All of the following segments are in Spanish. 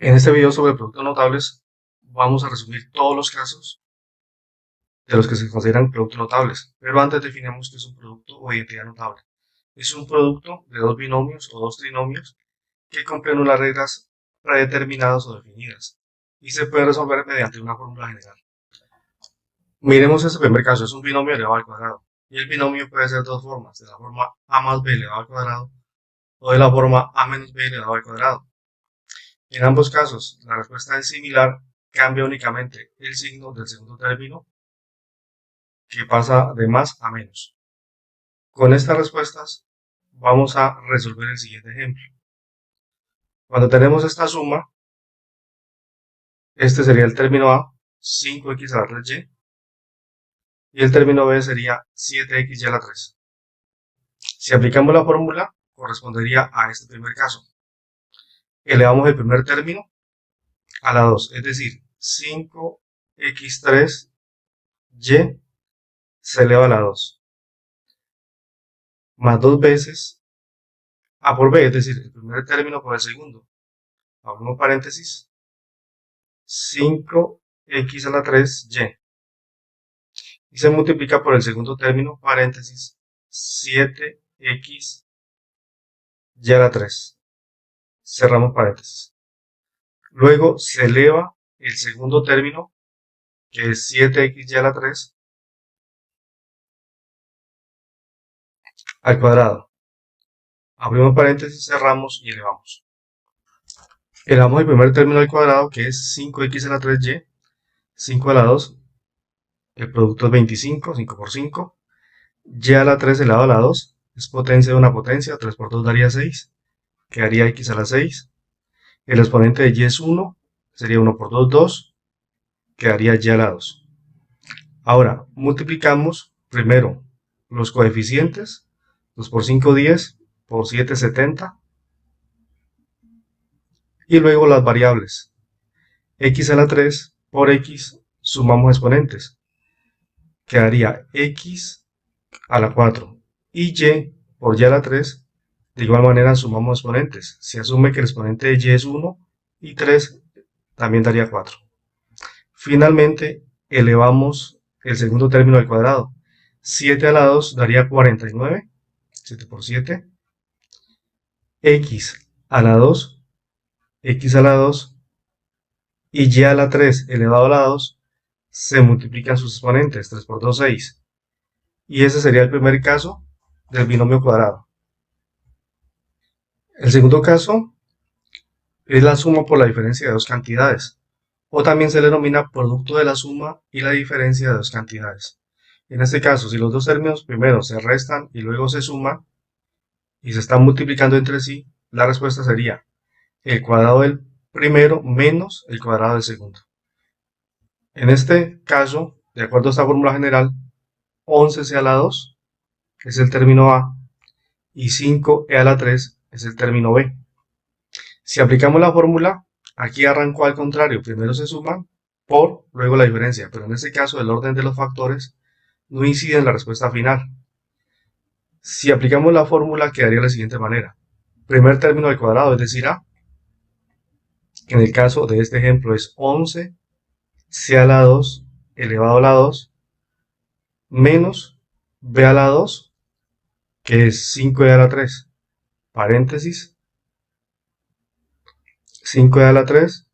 En este video sobre productos notables vamos a resumir todos los casos de los que se consideran productos notables, pero antes definamos qué es un producto o identidad notable. Es un producto de dos binomios o dos trinomios que cumplen unas reglas predeterminadas o definidas y se puede resolver mediante una fórmula general. Miremos este primer caso, es un binomio elevado al cuadrado y el binomio puede ser de dos formas, de la forma a más b elevado al cuadrado o de la forma a menos b elevado al cuadrado. En ambos casos, la respuesta es similar, cambia únicamente el signo del segundo término, que pasa de más a menos. Con estas respuestas, vamos a resolver el siguiente ejemplo. Cuando tenemos esta suma, este sería el término A, 5x a la 3y, y el término B sería 7x a la 3. Si aplicamos la fórmula, correspondería a este primer caso. Elevamos el primer término a la 2, es decir, 5x3y se eleva a la 2, más dos veces A por B, es decir, el primer término por el segundo. Abrimos paréntesis, 5x a la 3y. Y se multiplica por el segundo término, paréntesis, 7x y a la 3. Cerramos paréntesis. Luego se eleva el segundo término, que es 7x y a la 3, al cuadrado. Abrimos paréntesis, cerramos y elevamos. Elevamos el primer término al cuadrado, que es 5x a la 3y, 5 a la 2, el producto es 25, 5 por 5, y a la 3 elevado a la 2, es potencia de una potencia, 3 por 2 daría 6, quedaría x a la 6, el exponente de y es 1, sería 1 por 2, 2, quedaría y a la 2. Ahora, multiplicamos primero los coeficientes, 2 por 5, 10, por 7, 70, y luego las variables, x a la 3 por x, sumamos exponentes, quedaría x a la 4, y y por y a la 3, de igual manera sumamos exponentes, se asume que el exponente de y es 1, y 3 también daría 4. Finalmente, elevamos el segundo término al cuadrado, 7 a la 2 daría 49, 7 por 7, x a la 2, x a la 2, y y a la 3 elevado a la 2, se multiplican sus exponentes, 3 por 2, 6. Y ese sería el primer caso del binomio cuadrado. El segundo caso es la suma por la diferencia de dos cantidades, o también se le denomina producto de la suma y la diferencia de dos cantidades. En este caso, si los dos términos primero se restan y luego se suman y se están multiplicando entre sí, la respuesta sería el cuadrado del primero menos el cuadrado del segundo. En este caso, de acuerdo a esta fórmula general, 11c a la 2 es el término A y 5e a la 3 es el término B. Si aplicamos la fórmula, aquí arrancó al contrario, primero se suman por, luego la diferencia, pero en este caso el orden de los factores no incide en la respuesta final. Si aplicamos la fórmula quedaría de la siguiente manera. Primer término al cuadrado, es decir A, que en el caso de este ejemplo es 11c a la 2 elevado a la 2 menos b a la 2, que es 5e a la 3, paréntesis, 5e a la 3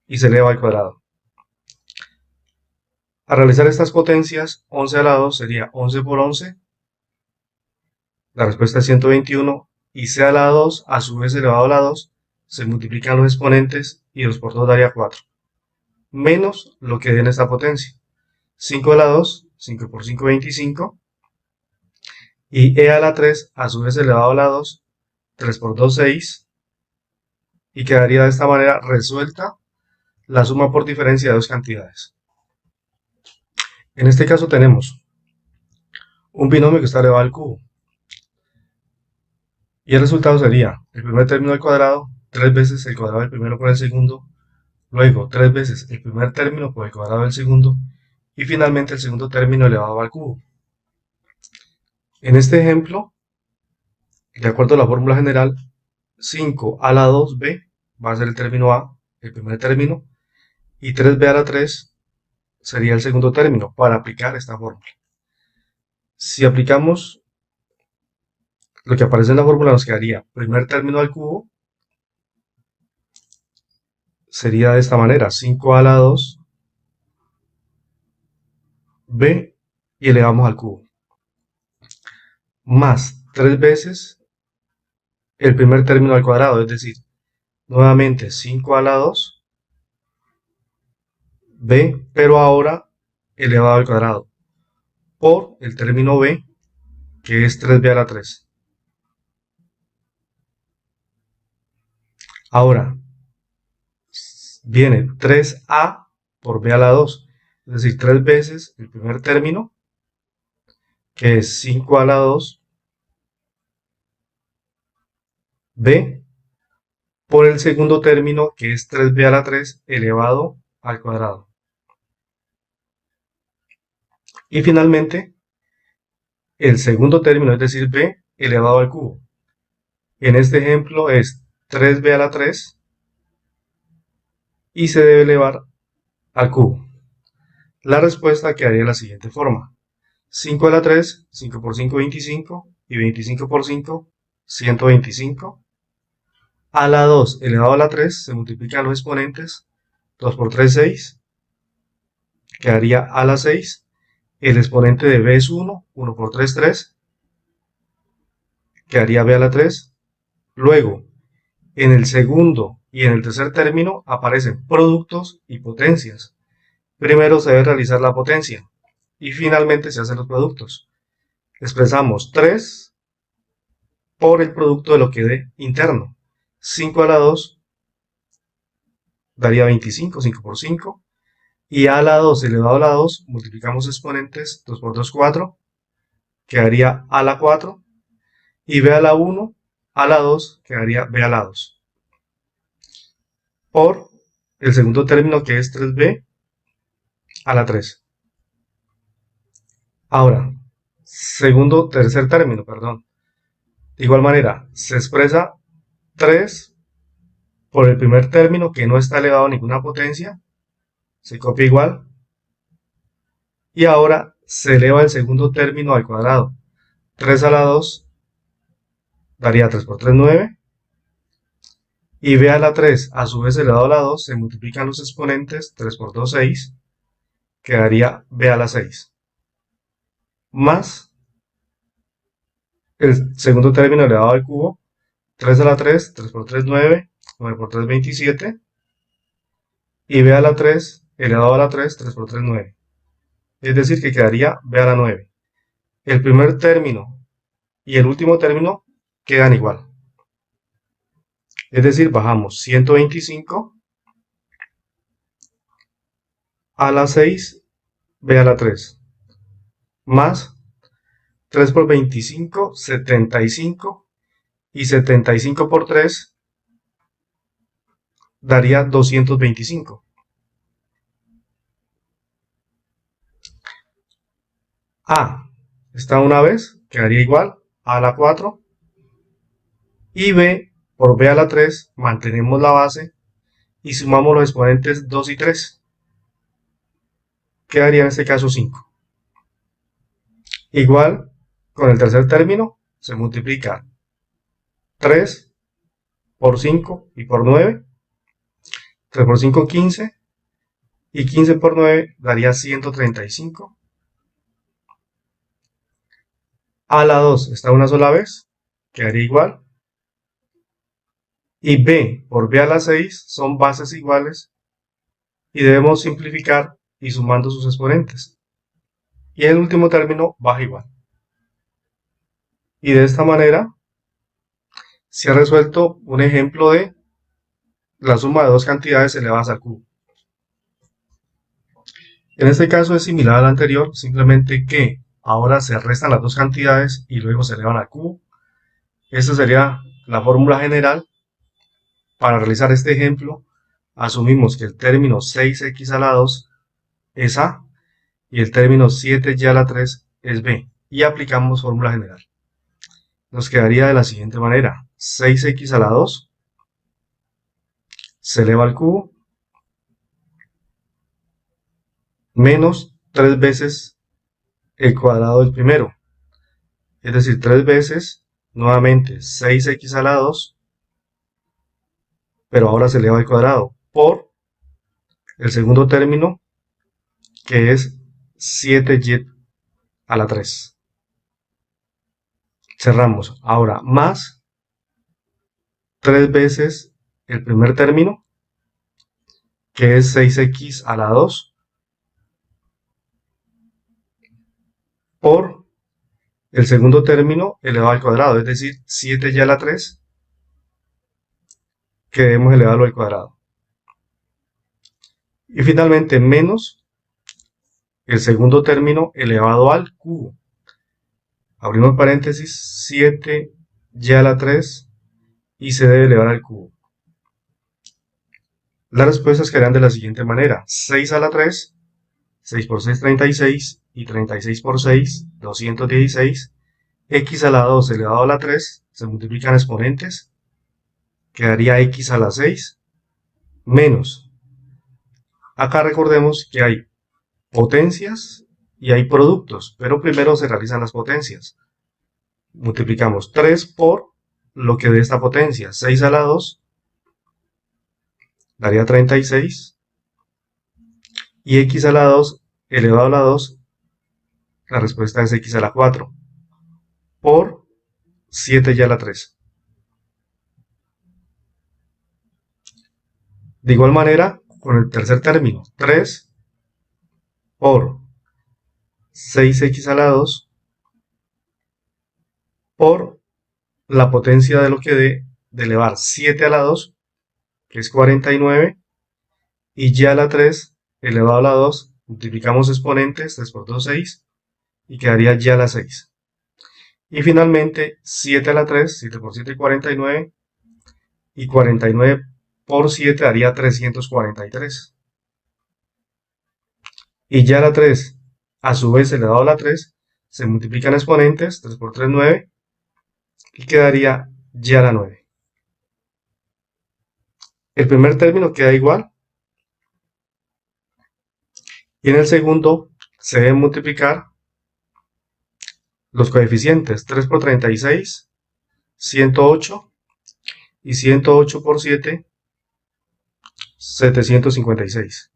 y se eleva al cuadrado. Al realizar estas potencias, 11 a la 2 sería 11 por 11, la respuesta es 121, y c a la 2 a su vez elevado a la 2, se multiplican los exponentes y 2 por 2 daría 4, menos lo que dé en esta potencia, 5 a la 2, 5 por 5, 25, y e a la 3 a su vez elevado a la 2, 3 por 2, 6, y quedaría de esta manera resuelta la suma por diferencia de dos cantidades. En este caso tenemos un binomio que está elevado al cubo, y el resultado sería el primer término al cuadrado, 3 veces el cuadrado del primero por el segundo, luego 3 veces el primer término por el cuadrado del segundo, y finalmente el segundo término elevado al cubo. En este ejemplo, de acuerdo a la fórmula general, 5 a la 2b va a ser el término A, el primer término, y 3b a la 3 sería el segundo término para aplicar esta fórmula. Si aplicamos lo que aparece en la fórmula, nos quedaría primer término al cubo, sería de esta manera, 5a a la 2, b, y elevamos al cubo, más 3 veces el primer término al cuadrado, es decir, nuevamente 5 a la 2, b, pero ahora elevado al cuadrado, por el término b, que es 3b a la 3. Ahora, viene 3a por b a la 2, es decir, 3 veces el primer término, que es 5 a la 2, b, por el segundo término, que es 3b a la 3 elevado al cuadrado. Y finalmente, el segundo término, es decir, b elevado al cubo. En este ejemplo es 3b a la 3 y se debe elevar al cubo. La respuesta quedaría de la siguiente forma. 5 a la 3, 5 por 5, 25, y 25 por 5, 125. A la 2 elevado a la 3 se multiplican los exponentes, 2 por 3, 6, quedaría a la 6. El exponente de b es 1, 1 por 3, 3, quedaría b a la 3. Luego, en el segundo y en el tercer término aparecen productos y potencias. Primero se debe realizar la potencia y finalmente se hacen los productos. Expresamos 3 por el producto de lo que dé interno. 5 a la 2 daría 25, 5 por 5. Y a la 2 elevado a la 2, multiplicamos exponentes, 2 por 2, 4, quedaría a la 4. Y b a la 1, a la 2, quedaría b a la 2. Por el segundo término, que es 3b a la 3. Ahora, tercer término, perdón. De igual manera, se expresa 3 por el primer término, que no está elevado a ninguna potencia, se copia igual, y ahora se eleva el segundo término al cuadrado. 3 a la 2 daría 3 por 3, 9, y b a la 3 a su vez elevado a la 2, se multiplican los exponentes, 3 por 2, 6, quedaría b a la 6, más el segundo término elevado al cubo, 3 a la 3, 3 por 3, 9, 9 por 3, 27, y b a la 3 elevado a la 3, 3 por 3, 9. Es decir, que quedaría b a la 9. El primer término y el último término quedan igual. Es decir, bajamos 125 a la 6, b a la 3, más 3 por 25, 75, y 75 por 3 daría 225. A está una vez, quedaría igual, a a la 4, y b por b a la 3 mantenemos la base y sumamos los exponentes 2 y 3. Quedaría en este caso 5. Igual, con el tercer término, se multiplica 3 por 5 y por 9. 3 por 5, 15. Y 15 por 9 daría 135. A la 2 está una sola vez, quedaría igual. Y b por b a la 6 son bases iguales y debemos simplificar y sumando sus exponentes. Y el último término baja igual. Y de esta manera se ha resuelto un ejemplo de la suma de dos cantidades elevadas al cubo. En este caso es similar al anterior, simplemente que ahora se restan las dos cantidades y luego se elevan al cubo. Esta sería la fórmula general. Para realizar este ejemplo, asumimos que el término 6x a la 2 es a y el término 7y a la 3 es b, y aplicamos fórmula general. Nos quedaría de la siguiente manera: 6x a la 2 se eleva al cubo, menos 3 veces el cuadrado del primero. Es decir, 3 veces, nuevamente, 6x a la 2, pero ahora se eleva al cuadrado, por el segundo término, que es 7y a la 3. Cerramos. Ahora, más 3 veces el primer término, que es 6x a la 2, por el segundo término elevado al cuadrado, es decir, 7y a la 3, que debemos elevarlo al cuadrado. Y finalmente, menos el segundo término elevado al cubo. Abrimos paréntesis, 7y a la 3 y se debe elevar al cubo. Las respuestas quedarán de la siguiente manera: 6 a la 3, 6 por 6, 36, y 36 por 6, 216, x a la 2 elevado a la 3, se multiplican exponentes, quedaría x a la 6, menos, acá recordemos que hay potencias y hay productos, pero primero se realizan las potencias. Multiplicamos 3 por lo que dé esta potencia, 6 a la 2, daría 36, y x a la 2 elevado a la 2, la respuesta es x a la 4, por 7y a la 3. De igual manera, con el tercer término, 3 por 6x a la 2 por la potencia de lo que dé de elevar 7 a la 2, que es 49, y y a la 3 elevado a la 2, multiplicamos exponentes, 3 por 2, 6, y quedaría y a la 6. Y finalmente, 7 a la 3, 7 por 7, 49, y 49 por 7 daría 343. Y ya la 3, a su vez elevado a la 3, se multiplican exponentes, 3 por 3, 9, y quedaría y a la 9. El primer término queda igual, y en el segundo se deben multiplicar los coeficientes: 3 por 36, 108, y 108 por 7, 756.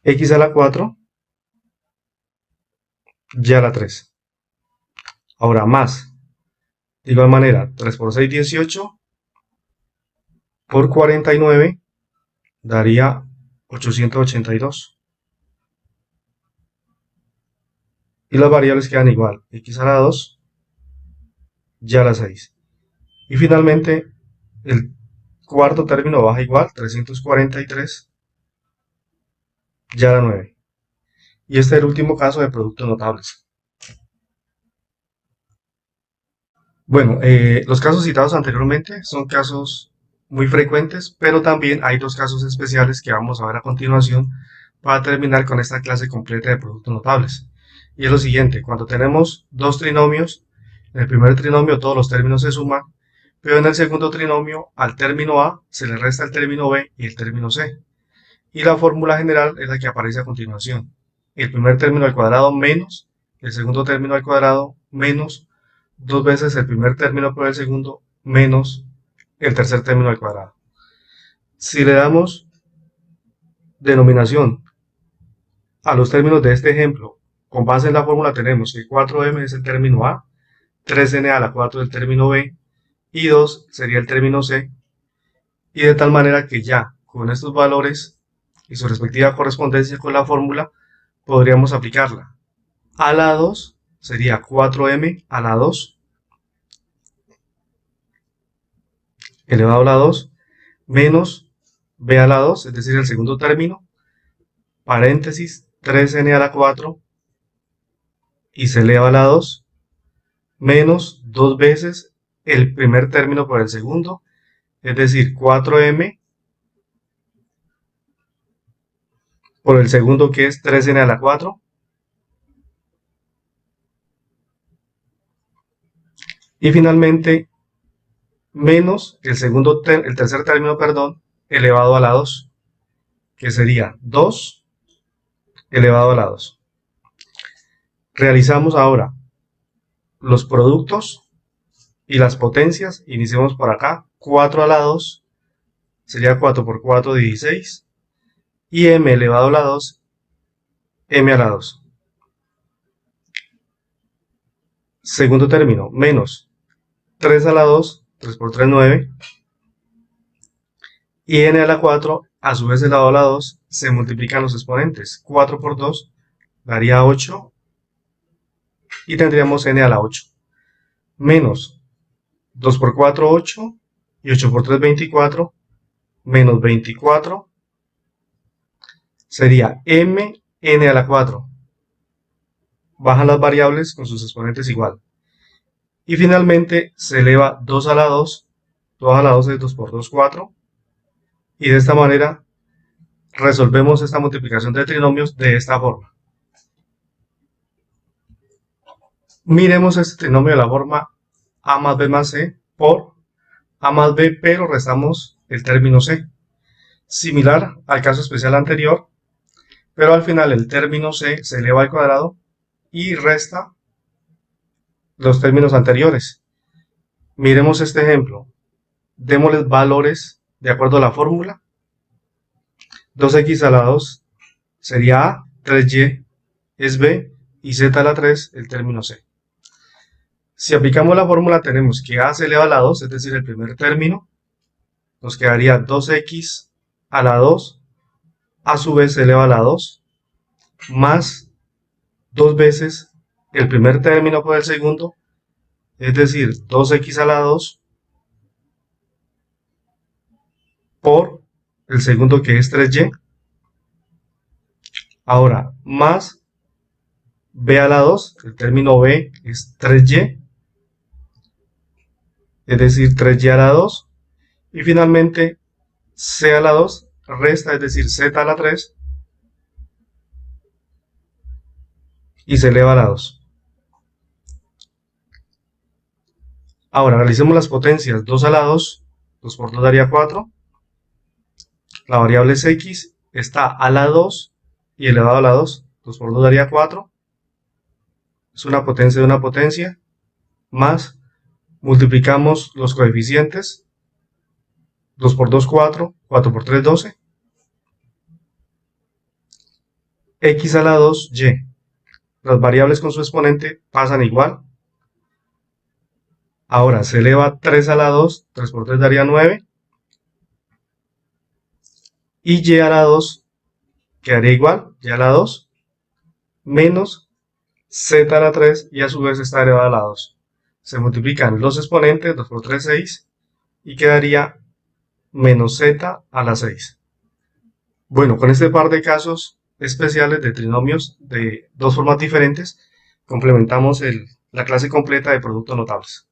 X a la 4, y a la 3. Ahora más, de igual manera, 3 por 6, 18, por 49, daría 882. Y las variables quedan igual, x a la 2, y a la 6. Y finalmente, el cuarto término baja igual, 343, y a la 9. Y este es el último caso de productos notables. Bueno, los casos citados anteriormente son casos muy frecuentes, pero también hay dos casos especiales que vamos a ver a continuación para terminar con esta clase completa de productos notables. Y es lo siguiente: cuando tenemos dos trinomios, en el primer trinomio todos los términos se suman, pero en el segundo trinomio al término A se le resta el término B y el término C. Y la fórmula general es la que aparece a continuación: el primer término al cuadrado menos el segundo término al cuadrado menos 2 veces el primer término por el segundo menos el tercer término al cuadrado. Si le damos denominación a los términos de este ejemplo, con base en la fórmula tenemos que 4m es el término A, 3n a la 4 el término B, y 2 sería el término C, y de tal manera que ya con estos valores y su respectiva correspondencia con la fórmula podríamos aplicarla. A la 2 sería 4m a la 2 elevado a la 2 menos b a la 2, es decir, el segundo término, paréntesis, 3n a la 4 y se eleva a la 2 menos 2 veces el primer término por el segundo, es decir, 4m por el segundo, que es 3n a la 4, y finalmente menos el tercer término, perdón, elevado a la 2. que sería 2 elevado a la 2. Realizamos ahora los productos y las potencias. Iniciemos por acá. 4 a la 2 sería 4 por 4, 16. Y m elevado a la 2, m a la 2. Segundo término, menos 3 a la 2, 3 por 3, 9. Y n a la 4, a su vez elevado a la 2, se multiplican los exponentes. 4 por 2 daría 8. Y tendríamos n a la 8. Menos 2 por 4, 8. Y 8 por 3, 24. Menos 24 sería m n a la 4. Bajan las variables con sus exponentes igual. Y finalmente se eleva 2 a la 2. 2 a la 2 es 2 por 2, 4. Y de esta manera resolvemos esta multiplicación de trinomios de esta forma. Miremos este trinomio de la forma a más b más c por a más b, pero restamos el término c. Similar al caso especial anterior, pero al final el término c se eleva al cuadrado y resta los términos anteriores. Miremos este ejemplo. Démosles valores de acuerdo a la fórmula. 2x a la 2 sería a, 3y es b y z a la 3 el término c. Si aplicamos la fórmula tenemos que a se eleva a la 2, es decir, el primer término. Nos quedaría 2x a la 2, a su vez se eleva a la 2, más 2 veces el primer término por el segundo, es decir, 2x a la 2 por el segundo que es 3y. Ahora, más b a la 2, el término b es 3y, es decir, 3y a la 2. Y finalmente, c a la 2 resta, es decir, z a la 3, y se eleva a la 2. Ahora, realicemos las potencias. 2 a la 2, 2 por 2 daría 4. La variable es x, está a la 2 y elevado a la 2. 2 por 2 daría 4. Es una potencia de una potencia. Más, multiplicamos los coeficientes. 2 por 2, 4. 4 por 3, 12. X a la 2, y. Las variables con su exponente pasan igual. Ahora se eleva 3 a la 2. 3 por 3 daría 9. Y y a la 2 quedaría igual. Y a la 2 menos z a la 3 y a su vez está elevado a la 2. Se multiplican los exponentes, 2 por 3, 6, y quedaría menos z a la 6. Bueno, con este par de casos especiales de trinomios de dos formas diferentes, complementamos la clase completa de productos notables.